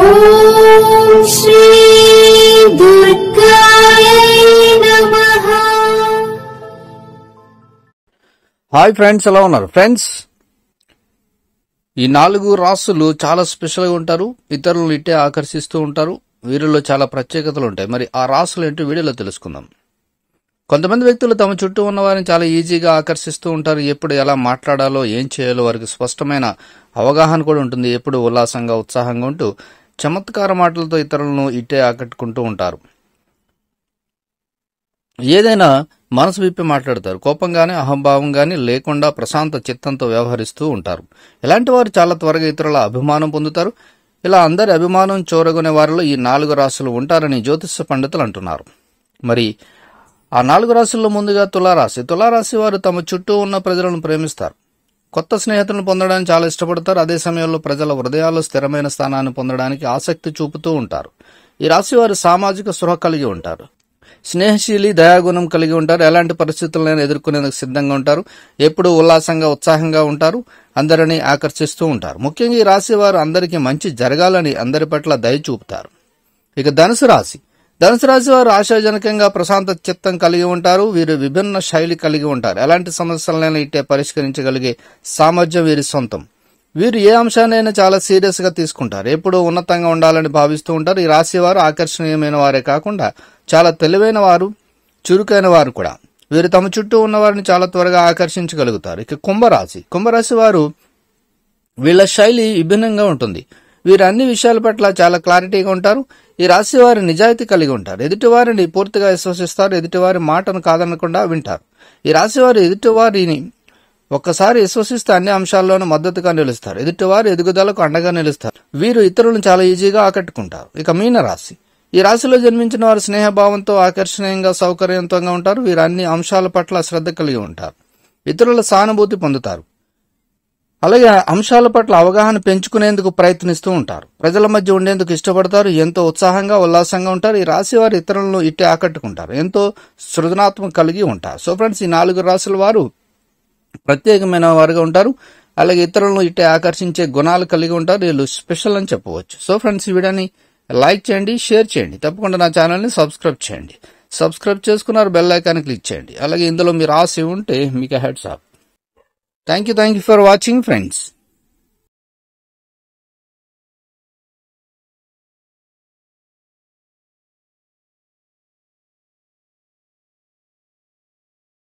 ఓం శ్రీ దుర్గాయ నమః. Hi friends, ఎలా ఉన్నారు ఫ్రెండ్స్? ఈ 4 రాసులు చాలా స్పెషల్గా ఉంటారు, ఇతరులను ఇట్టే ఆకర్షిస్తూ ఉంటారు. వీరిలో చాలా ప్రత్యేకతలు ఉంటాయి. మరి ఆ రాసులు ఏంటో వీడియోలో తెలుసుకుందాం. కొంతమంది వ్యక్తులు తమ చుట్టూ ఉన్న వారిని చాలా ఈజీగా ఆకర్షిస్తూ ఉంటారు. ఎప్పుడు ఎలా మాట్లాడాలో, ఏం చేయాలో వారికి స్పష్టమైన అవగాహన కూడా ఉంటుంది. ఎప్పుడు ఉల్లాసంగా, ఉత్సాహంగా ఉంటూ చమత్కార మాటలతో ఇతరులను ఇట్టే ఆకట్టుకుంటూ ఉంటారు. ఏదైనా మనసు విప్పి మాట్లాడతారు. కోపంగానే, అహంభావంగానే లేకుండా ప్రశాంత చిత్తంతో వ్యవహరిస్తూ ఉంటారు. ఇలాంటి వారు చాలా త్వరగా ఇతరుల అభిమానం పొందుతారు. ఇలా అందరి అభిమానం చూరగొనే వారిలో ఈ 4 రాశులు ఉంటారని జ్యోతిష పండితులు అంటున్నారు. మరి ఆ 4 రాశుల్లో ముందుగా తులారాశి. తులారాశి వారు తమ చుట్టూ ఉన్న ప్రజలను ప్రేమిస్తారు. కొత్త స్నేహితులను పొందడానికి చాలా ఇష్టపడతారు. అదే సమయంలో ప్రజల హృదయాల్లో స్థిరమైన స్థానాన్ని పొందడానికి ఆసక్తి చూపుతూ ఉంటారు. ఈ రాశి వారు సామాజిక స్పృహ కలిగి ఉంటారు. స్నేహశీలి, దయాగుణం కలిగి ఉంటారు. ఎలాంటి పరిస్థితులను ఎదుర్కొనేందుకు సిద్ధంగా ఉంటారు. ఎప్పుడూ ఉల్లాసంగా, ఉత్సాహంగా ఉంటారు. అందరినీ ఆకర్షిస్తూ ఉంటారు. ముఖ్యంగా ఈ రాశి వారు అందరికీ మంచి జరగాలని అందరి పట్ల దయ చూపుతారు. ఇక ధనుసు రాశి. ధనుసు రాశి వారు ఆశాజనకంగా ప్రశాంత చిత్తం కలిగి ఉంటారు. వీరు విభిన్న శైలి కలిగి ఉంటారు. ఎలాంటి సమస్యలైనా ఇట్టే పరిష్కరించగలిగే సామర్థ్యం వీరి సొంతం. వీరు ఏ అంశాన్నైనా చాలా సీరియస్ గా తీసుకుంటారు. ఎప్పుడూ ఉన్నతంగా ఉండాలని భావిస్తూ ఉంటారు. ఈ రాశి వారు ఆకర్షణీయమైన వారే కాకుండా చాలా తెలివైన వారు, చురుకైన వారు కూడా. వీరు తమ చుట్టూ ఉన్న వారిని చాలా త్వరగా ఆకర్షించగలుగుతారు. ఇక కుంభరాశి. కుంభరాశి వారు వీళ్ళ శైలి విభిన్నంగా ఉంటుంది. వీరు అన్ని విషయాల పట్ల చాలా క్లారిటీగా ఉంటారు. ఈ రాశి వారు నిజాయితీ కలిగి ఉంటారు. ఎదుటివారిని పూర్తిగా విశ్వసిస్తారు. ఎదుటివారి మాటను కాదనకుండా వింటారు. ఈ రాశి వారు ఎదుటివారిని ఒక్కసారి విశ్వసిస్తే అన్ని అంశాల్లోనూ మద్దతుగా నిలుస్తారు. ఎదుటివారి ఎదుగుదలకు అండగా నిలుస్తారు. వీరు ఇతరులను చాలా ఈజీగా ఆకట్టుకుంటారు. ఇక మీనరాశి. ఈ రాశిలో జన్మించిన వారు స్నేహభావంతో, ఆకర్షణీయంగా, సౌకర్యవంతంగా ఉంటారు. వీరు అన్ని అంశాల పట్ల శ్రద్ధ కలిగి ఉంటారు. ఇతరుల సానుభూతి పొందుతారు. అలాగే అంశాల పట్ల అవగాహన పెంచుకునేందుకు ప్రయత్నిస్తూ ఉంటారు. ప్రజల మధ్య ఉండేందుకు ఇష్టపడతారు. ఎంతో ఉత్సాహంగా, ఉల్లాసంగా ఉంటారు. ఈ రాశి వారు ఇతరులను ఇట్టే ఆకట్టుకుంటారు. ఎంతో సృజనాత్మక కలిగి ఉంటారు. సో ఫ్రెండ్స్, ఈ 4 రాశుల వారు ప్రత్యేకమైన వారుగా ఉంటారు. అలాగే ఇతరులను ఇట్టే ఆకర్షించే గుణాలు కలిగి ఉంటారు. వీళ్ళు స్పెషల్ అని చెప్పవచ్చు. సో ఫ్రెండ్స్, ఈ వీడియోని లైక్ చేయండి, షేర్ చేయండి. తప్పకుండా నా ఛానల్ని సబ్స్క్రైబ్ చేయండి. సబ్స్క్రైబ్ చేసుకున్నారు, బెల్ ఐకాన్ క్లిక్ చేయండి. అలాగే ఇందులో మీరు రాసి ఉంటే మీకు heads up. Thank you for watching friends.